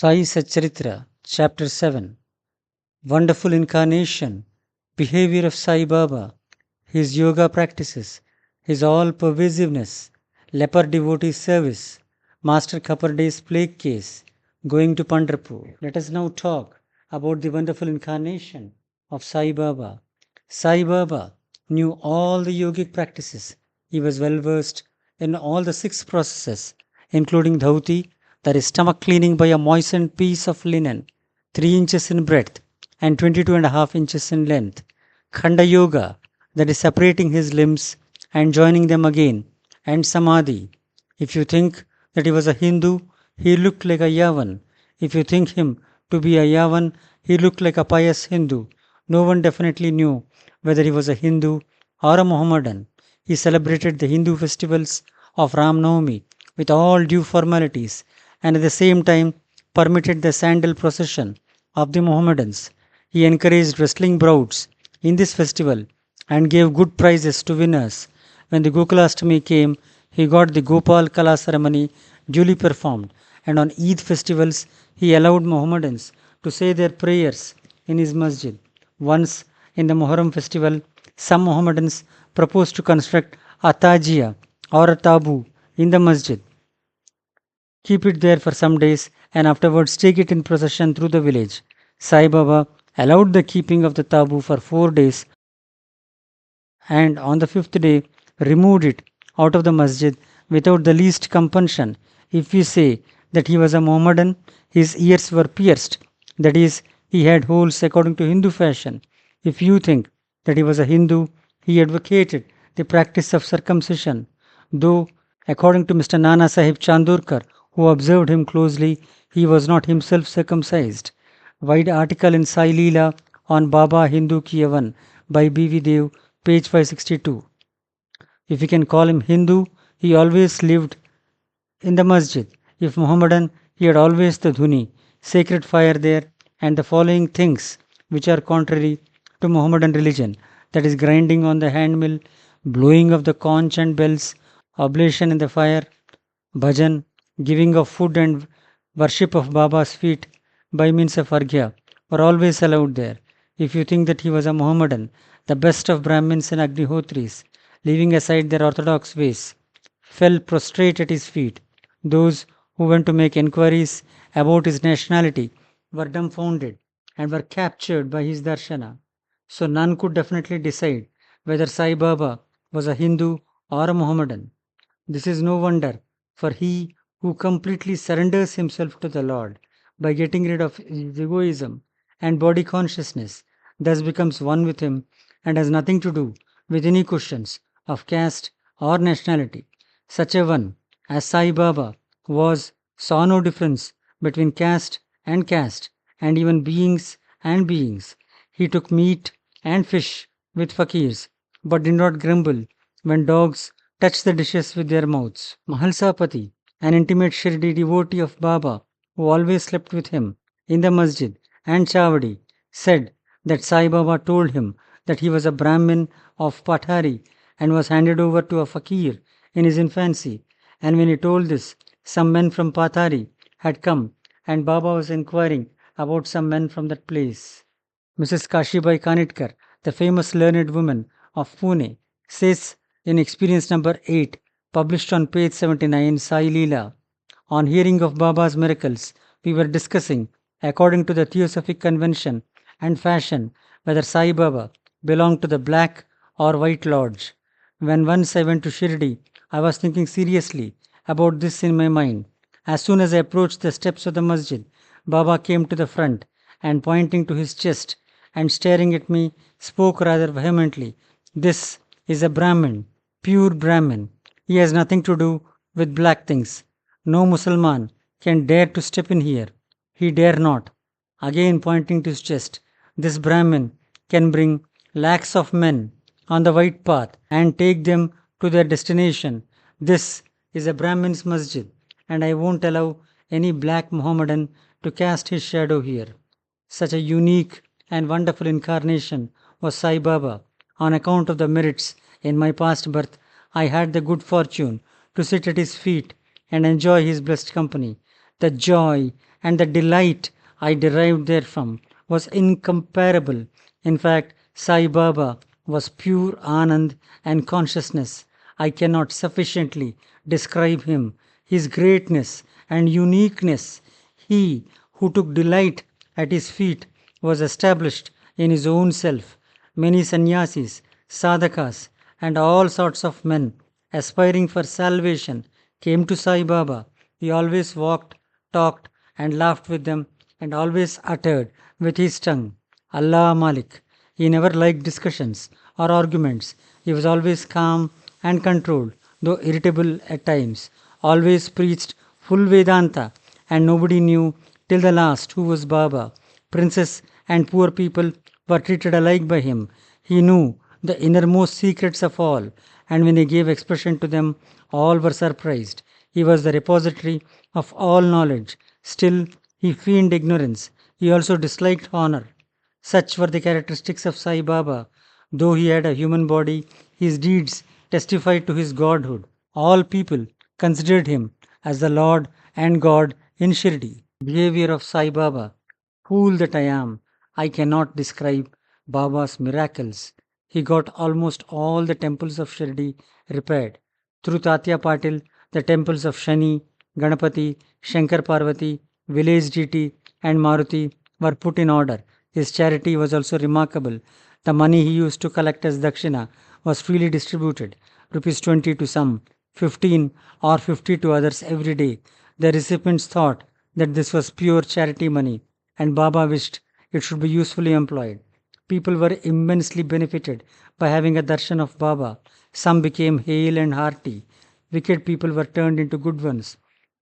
Sai Satcharitra, Chapter 7. Wonderful Incarnation, Behavior of Sai Baba, His Yoga Practices, His All-Pervasiveness, Leper Devotee Service, Master Kaparday's Plague Case, Going to Pandharpur. Let us now talk about the wonderful incarnation of Sai Baba. Sai Baba knew all the yogic practices. He was well versed in all the 6 processes, including dhauti, that is stomach cleaning by a moistened piece of linen, 3 inches in breadth and 22.5 inches in length, khanda yoga, that is separating his limbs and joining them again, and samadhi. If you think that he was a Hindu, he looked like a Yavan. If you think him to be a Yavan, he looked like a pious Hindu. No one definitely knew whether he was a Hindu or a Mohammedan. He celebrated the Hindu festivals of Ram Navami with all due formalities, and at the same time permitted the sandal procession of the Mohammedans. He encouraged wrestling bouts in this festival and gave good prizes to winners. When the Gokulashtami came, he got the Gopal Kala ceremony duly performed, and on Eid festivals he allowed Mohammedans to say their prayers in his masjid. Once in the Muharram festival, some Mohammedans proposed to construct a tajia or a tabu in the masjid, keep it there for some days, and afterwards take it in procession through the village. Sai Baba allowed the keeping of the tabu for 4 days, and on the 5th day removed it out of the masjid without the least compunction. If we say that he was a Mohammedan, his ears were pierced, that is, he had holes according to Hindu fashion. If you think that he was a Hindu, he advocated the practice of circumcision, though according to Mr. Nana Sahib Chandorkar, who observed him closely, he was not himself circumcised. Wide article in Sai Leela on Baba Hindu Ki Yavan by B.V. Dev, page 562. If we can call him Hindu, he always lived in the masjid. If Mohammedan, he had always the dhuni, sacred fire there, and the following things which are contrary to Mohammedan religion, that is grinding on the hand mill, blowing of the conch and bells, oblation in the fire, bhajan, giving of food and worship of Baba's feet by means of arghya were always allowed there. If you think that he was a Mohammedan, the best of Brahmins and Agnihotris, leaving aside their orthodox ways, fell prostrate at his feet. Those who went to make enquiries about his nationality were dumbfounded and were captured by his darshana. So none could definitely decide whether Sai Baba was a Hindu or a Mohammedan. This is no wonder, for he who completely surrenders himself to the Lord by getting rid of his egoism and body consciousness thus becomes one with him and has nothing to do with any questions of caste or nationality. Such a one as Sai Baba saw no difference between caste, and even beings and beings. He took meat and fish with fakirs, but did not grumble when dogs touched the dishes with their mouths. Mahalsapati, an intimate Shirdi devotee of Baba, who always slept with him in the masjid and Chavadi, said that Sai Baba told him that he was a Brahmin of Pathari and was handed over to a fakir in his infancy. And when he told this, some men from Pathari had come, and Baba was inquiring about some men from that place. Mrs. Kashibai Kanitkar, the famous learned woman of Pune, says in experience number 8, published on page 79, Sai Leela, on hearing of Baba's miracles, we were discussing, according to the Theosophic convention and fashion, whether Sai Baba belonged to the black or white lodge. When once I went to Shirdi, I was thinking seriously about this in my mind. As soon as I approached the steps of the masjid, Baba came to the front and pointing to his chest and staring at me, spoke rather vehemently. This is a Brahmin, pure Brahmin. He has nothing to do with black things. No Mussalman can dare to step in here. He dare not. Again pointing to his chest, this Brahmin can bring lakhs of men on the white path and take them to their destination. This is a Brahmin's masjid, and I won't allow any black Mohammedan to cast his shadow here. Such a unique and wonderful incarnation was Sai Baba. On account of the merits in my past birth, I had the good fortune to sit at his feet and enjoy his blessed company. The joy and the delight I derived therefrom was incomparable. In fact, Sai Baba was pure Anand and consciousness. I cannot sufficiently describe him, his greatness and uniqueness. He who took delight at his feet was established in his own self. Many sannyasis, sadhakas, and all sorts of men aspiring for salvation came to Sai Baba. He always walked, talked, and laughed with them, and always uttered with his tongue, Allah Malik. He never liked discussions or arguments. He was always calm and controlled, though irritable at times. Always preached full Vedanta, and nobody knew till the last who was Baba. Princes and poor people were treated alike by him. He knew the innermost secrets of all, and when he gave expression to them, all were surprised. He was the repository of all knowledge. Still, he feigned ignorance. He also disliked honor. Such were the characteristics of Sai Baba. Though he had a human body, his deeds testified to his godhood. All people considered him as the Lord and God in Shirdi. Behavior of Sai Baba. Fool that I am, I cannot describe Baba's miracles. He got almost all the temples of Shirdi repaired. Through Tatya Patil, the temples of Shani, Ganapati, Shankar Parvati, village deity, and Maruti were put in order. His charity was also remarkable. The money he used to collect as dakshina was freely distributed, rupees 20 to some, 15 or 50 to others every day. The recipients thought that this was pure charity money, and Baba wished it should be usefully employed. People were immensely benefited by having a darshan of Baba. Some became hale and hearty. Wicked people were turned into good ones.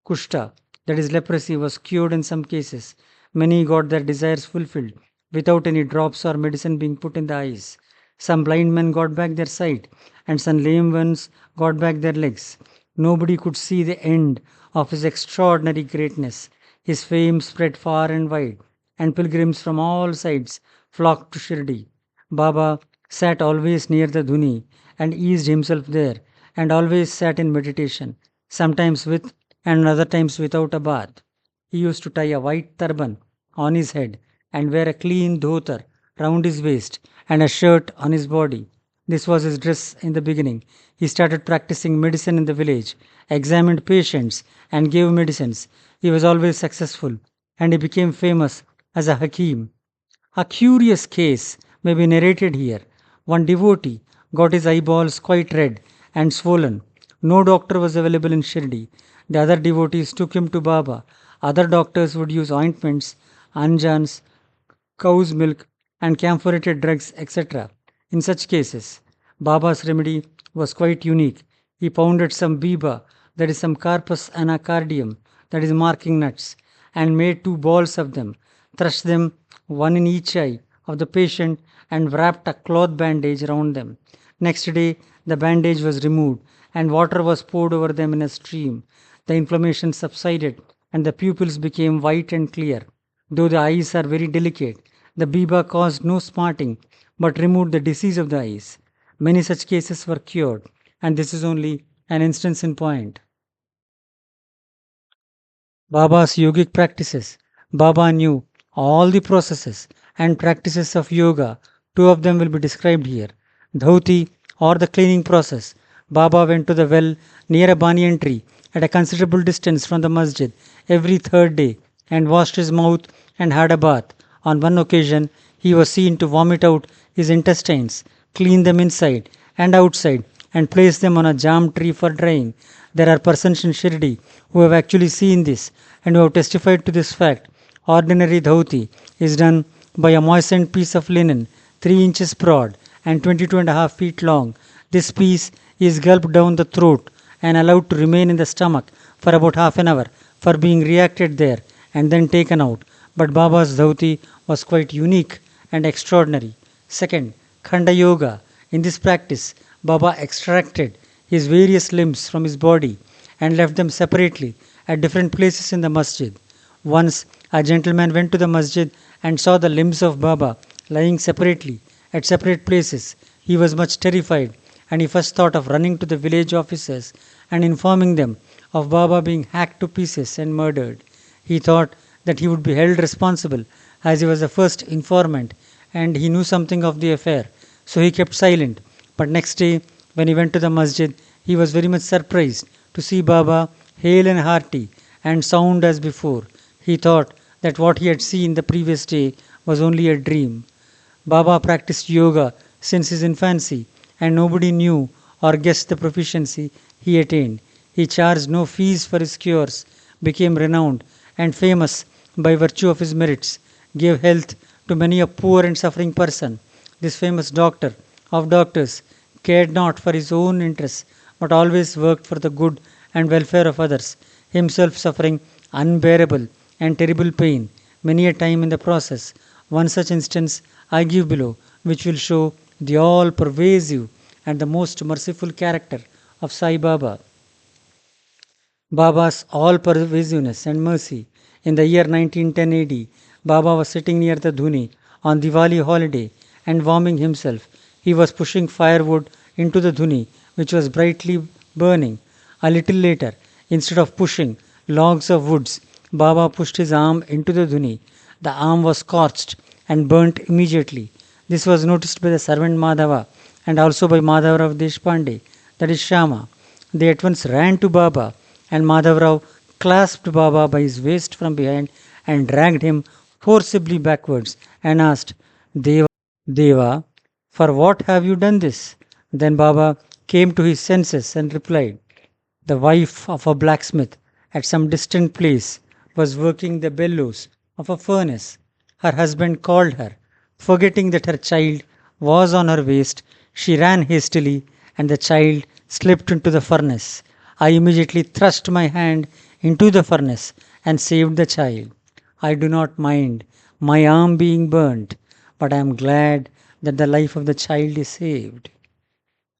Kushta, that is leprosy, was cured in some cases. Many got their desires fulfilled without any drops or medicine being put in the eyes. Some blind men got back their sight, and some lame ones got back their legs. Nobody could see the end of his extraordinary greatness. His fame spread far and wide, and pilgrims from all sides flocked to Shirdi. Baba sat always near the dhuni and eased himself there, and always sat in meditation, sometimes with and other times without a bath. He used to tie a white turban on his head and wear a clean dhotar round his waist and a shirt on his body. This was his dress in the beginning. He started practicing medicine in the village, examined patients, and gave medicines. He was always successful, and he became famous as a Hakim. A curious case may be narrated here. One devotee got his eyeballs quite red and swollen. No doctor was available in Shirdi. The other devotees took him to Baba. Other doctors would use ointments, anjans, cow's milk, and camphorated drugs, etc. In such cases, Baba's remedy was quite unique. He pounded some biba, that is some carpus anacardium, that is marking nuts, and made two balls of them, thrust them one in each eye of the patient, and wrapped a cloth bandage round them. Next day, the bandage was removed, and water was poured over them in a stream. The inflammation subsided, and the pupils became white and clear. Though the eyes are very delicate, the biba caused no smarting, but removed the disease of the eyes. Many such cases were cured, and this is only an instance in point. Baba's yogic practices. Baba knew all the processes and practices of yoga. Two of them will be described here. Dhauti, or the cleaning process. Baba went to the well near a banyan tree at a considerable distance from the masjid every third day and washed his mouth and had a bath. On one occasion, he was seen to vomit out his intestines, clean them inside and outside, and place them on a jam tree for drying. There are persons in Shirdi who have actually seen this and who have testified to this fact. Ordinary dhauti is done by a moistened piece of linen 3 inches broad and 22.5 feet long. This piece is gulped down the throat and allowed to remain in the stomach for about half an hour for being reacted there and then taken out. But Baba's dhauti was quite unique and extraordinary. Second, Khanda Yoga. In this practice, Baba extracted his various limbs from his body and left them separately at different places in the masjid. Once, a gentleman went to the masjid and saw the limbs of Baba lying separately at separate places. He was much terrified, and he first thought of running to the village officers and informing them of Baba being hacked to pieces and murdered. He thought that he would be held responsible as he was the first informant and he knew something of the affair. So he kept silent. But next day, when he went to the masjid, he was very much surprised to see Baba hale and hearty and sound as before. He thought that what he had seen the previous day was only a dream. Baba practiced yoga since his infancy, and nobody knew or guessed the proficiency he attained. He charged no fees for his cures, became renowned and famous by virtue of his merits, gave health to many a poor and suffering person. This famous doctor of doctors cared not for his own interests, but always worked for the good and welfare of others, himself suffering unbearable and terrible pain many a time in the process. One such instance I give below, which will show the all pervasive and the most merciful character of Sai Baba. Baba's all pervasiveness and mercy. In the year 1910 AD, Baba was sitting near the Dhuni on Diwali holiday and warming himself. He was pushing firewood into the Dhuni, which was brightly burning. A little later, instead of pushing logs of woods, Baba pushed his arm into the Dhuni. The arm was scorched and burnt immediately. This was noticed by the servant Madhava and also by Madhavrao Deshpande, that is Shama. They at once ran to Baba, and Madhavrao clasped Baba by his waist from behind and dragged him forcibly backwards and asked, Deva, for what have you done this? Then Baba came to his senses and replied, the wife of a blacksmith at some distant place was working the bellows of a furnace. Her husband called her. Forgetting that her child was on her waist, she ran hastily, and the child slipped into the furnace. I immediately thrust my hand into the furnace and saved the child. I do not mind my arm being burnt, but I am glad that the life of the child is saved.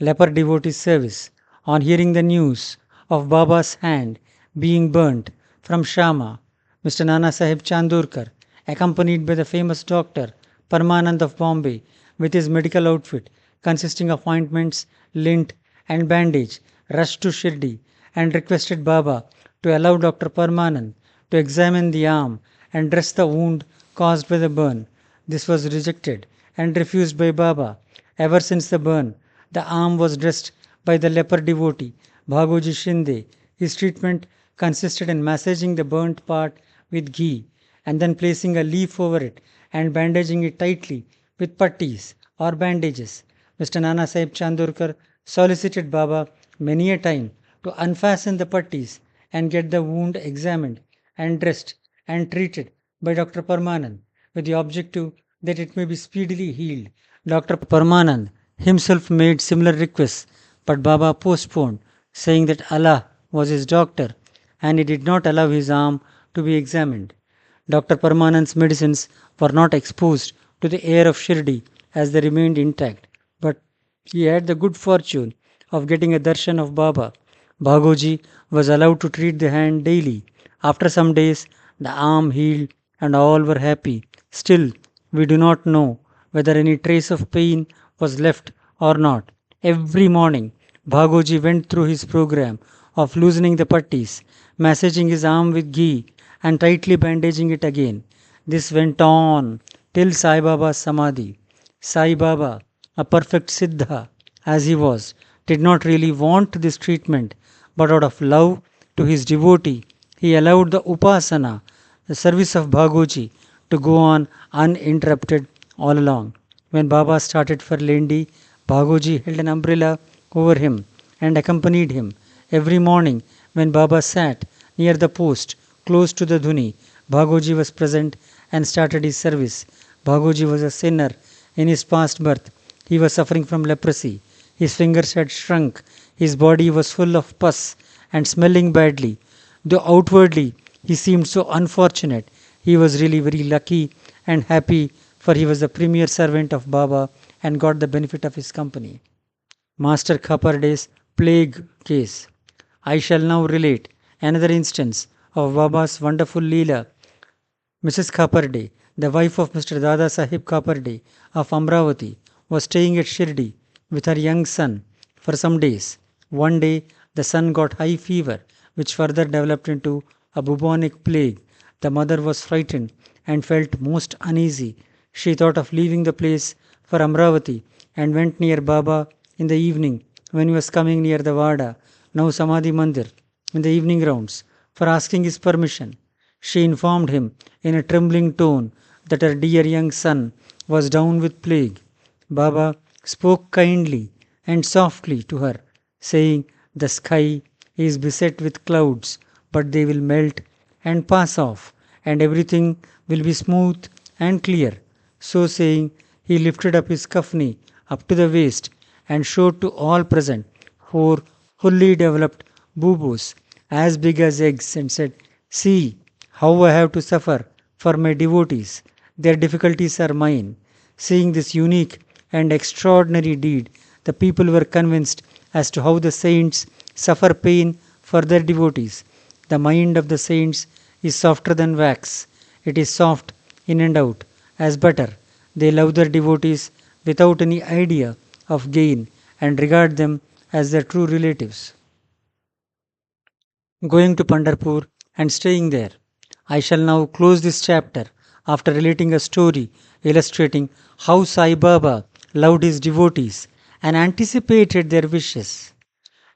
Leper devotee service. On hearing the news of Baba's hand being burnt from Shama, Mr. Nana Sahib Chandorkar, accompanied by the famous doctor Parmanand of Bombay, with his medical outfit consisting of ointments, lint, and bandage, rushed to Shirdi and requested Baba to allow Dr. Parmanand to examine the arm and dress the wound caused by the burn. This was rejected and refused by Baba. Ever since the burn, the arm was dressed by the leper devotee Bhagoji Shinde. His treatment consisted in massaging the burnt part with ghee and then placing a leaf over it and bandaging it tightly with pattis or bandages. Mr. Nana Sahib Chandorkar solicited Baba many a time to unfasten the pattis and get the wound examined and dressed and treated by Dr. Parmanand with the objective that it may be speedily healed. Dr. Parmanand himself made similar requests, but Baba postponed, saying that Allah was his doctor and he did not allow his arm to be examined. Dr. Parmanand's medicines were not exposed to the air of Shirdi as they remained intact, but he had the good fortune of getting a darshan of Baba. Bhagoji was allowed to treat the hand daily. After some days, the arm healed and all were happy. Still, we do not know whether any trace of pain was left or not. Every morning, Bhagoji went through his program of loosening the pattis, massaging his arm with ghee, and tightly bandaging it again. This went on till Sai Baba's Samadhi. Sai Baba, a perfect Siddha as he was, did not really want this treatment, but out of love to his devotee, he allowed the Upasana, the service of Bhagoji, to go on uninterrupted all along. When Baba started for Lendi, Bhagoji held an umbrella over him and accompanied him. Every morning, when Baba sat near the post close to the Dhuni, Bhagoji was present and started his service. Bhagoji was a sinner in his past birth. He was suffering from leprosy. His fingers had shrunk. His body was full of pus and smelling badly. Though outwardly he seemed so unfortunate, he was really very lucky and happy, for he was the premier servant of Baba and got the benefit of his company. Master Khaparde's plague case. I shall now relate another instance of Baba's wonderful Leela. Mrs. Khaparde, the wife of Mr. Dada Sahib Khaparde of Amravati, was staying at Shirdi with her young son for some days. One day, the son got high fever, which further developed into a bubonic plague. The mother was frightened and felt most uneasy. She thought of leaving the place for Amravati and went near Baba in the evening when he was coming near the Vada, now Samadhi Mandir, in the evening rounds, for asking his permission. She informed him in a trembling tone that her dear young son was down with plague. Baba spoke kindly and softly to her, saying, "The sky is beset with clouds, but they will melt and pass off, and everything will be smooth and clear." So saying, he lifted up his kafni up to the waist and showed to all present four fully developed bubus as big as eggs and said, "See how I have to suffer for my devotees. Their difficulties are mine." Seeing this unique and extraordinary deed, the people were convinced as to how the saints suffer pain for their devotees. The mind of the saints is softer than wax. It is soft in and out as butter. They love their devotees without any idea of gain and regard them as their true relatives. Going to Pandharpur and staying there. I shall now close this chapter after relating a story illustrating how Sai Baba loved his devotees and anticipated their wishes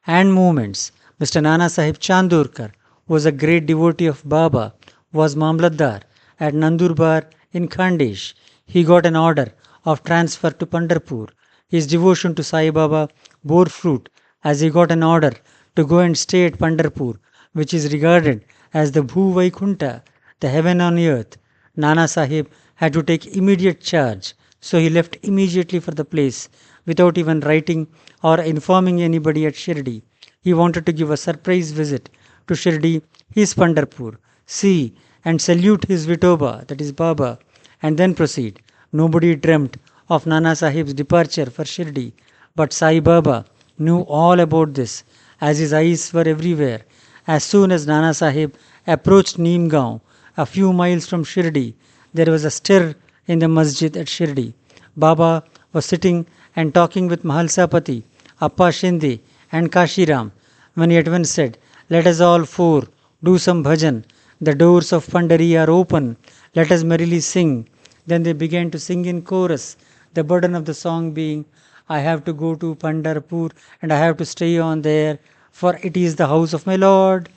and movements. Mr. Nana Sahib Chandorkar was a great devotee of Baba, was Mamlatdar at Nandurbar in Khandesh. He got an order of transfer to Pandharpur. His devotion to Sai Baba bore fruit as he got an order to go and stay at Pandharpur, which is regarded as the Bhu Vaikunta, the heaven on earth. Nana Sahib had to take immediate charge, so he left immediately for the place without even writing or informing anybody at Shirdi. He wanted to give a surprise visit to Shirdi, his Pandharpur, see and salute his Vitoba, that is Baba, and then proceed. Nobody dreamt of Nana Sahib's departure for Shirdi, but Sai Baba knew all about this, as his eyes were everywhere. As soon as Nana Sahib approached Neemgaon, a few miles from Shirdi, there was a stir in the masjid at Shirdi. Baba was sitting and talking with Mahalsapati, Appa Shinde and Kashiram, when he at once said, "Let us all four do some bhajan. The doors of Pandari are open. Let us merrily sing." Then they began to sing in chorus, the burden of the song being, "I have to go to Pandharpur and I have to stay on there, for it is the house of my Lord."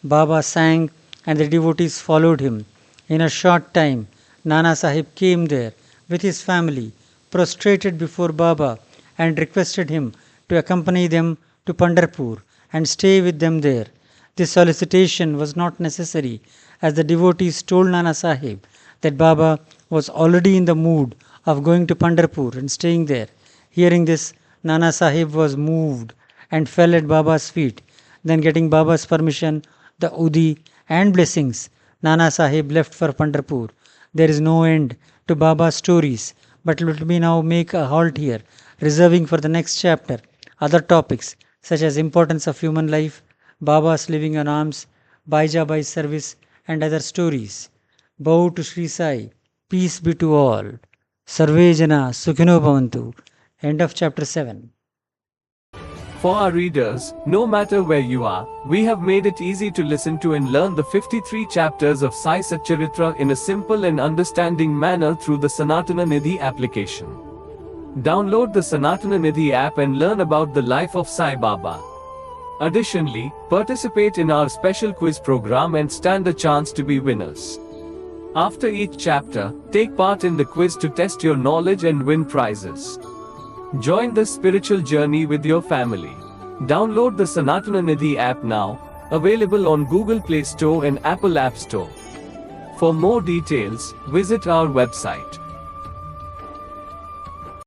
Baba sang and the devotees followed him. In a short time, Nana Sahib came there with his family, prostrated before Baba and requested him to accompany them to Pandharpur and stay with them there. This solicitation was not necessary, as the devotees told Nana Sahib that Baba was already in the mood of going to Pandharpur and staying there. Hearing this, Nana Sahib was moved and fell at Baba's feet. Then getting Baba's permission, the Udi and blessings, Nana Sahib left for Pandharpur. There is no end to Baba's stories, but let me now make a halt here, reserving for the next chapter other topics such as importance of human life, Baba's living on alms, Baijabai service and other stories. Bow to Sri Sai. Peace be to all. Sarve Jana Sukhino Bhavantu. End of chapter 7. For our readers, no matter where you are, we have made it easy to listen to and learn the 53 chapters of Sai Satcharitra in a simple and understanding manner through the Sanatana Nidhi application. Download the Sanatana Nidhi app and learn about the life of Sai Baba. Additionally, participate in our special quiz program and stand a chance to be winners. After each chapter, take part in the quiz to test your knowledge and win prizes. Join this spiritual journey with your family. Download the Sanatana Nidhi app now, available on Google Play Store and Apple App Store. For more details, visit our website.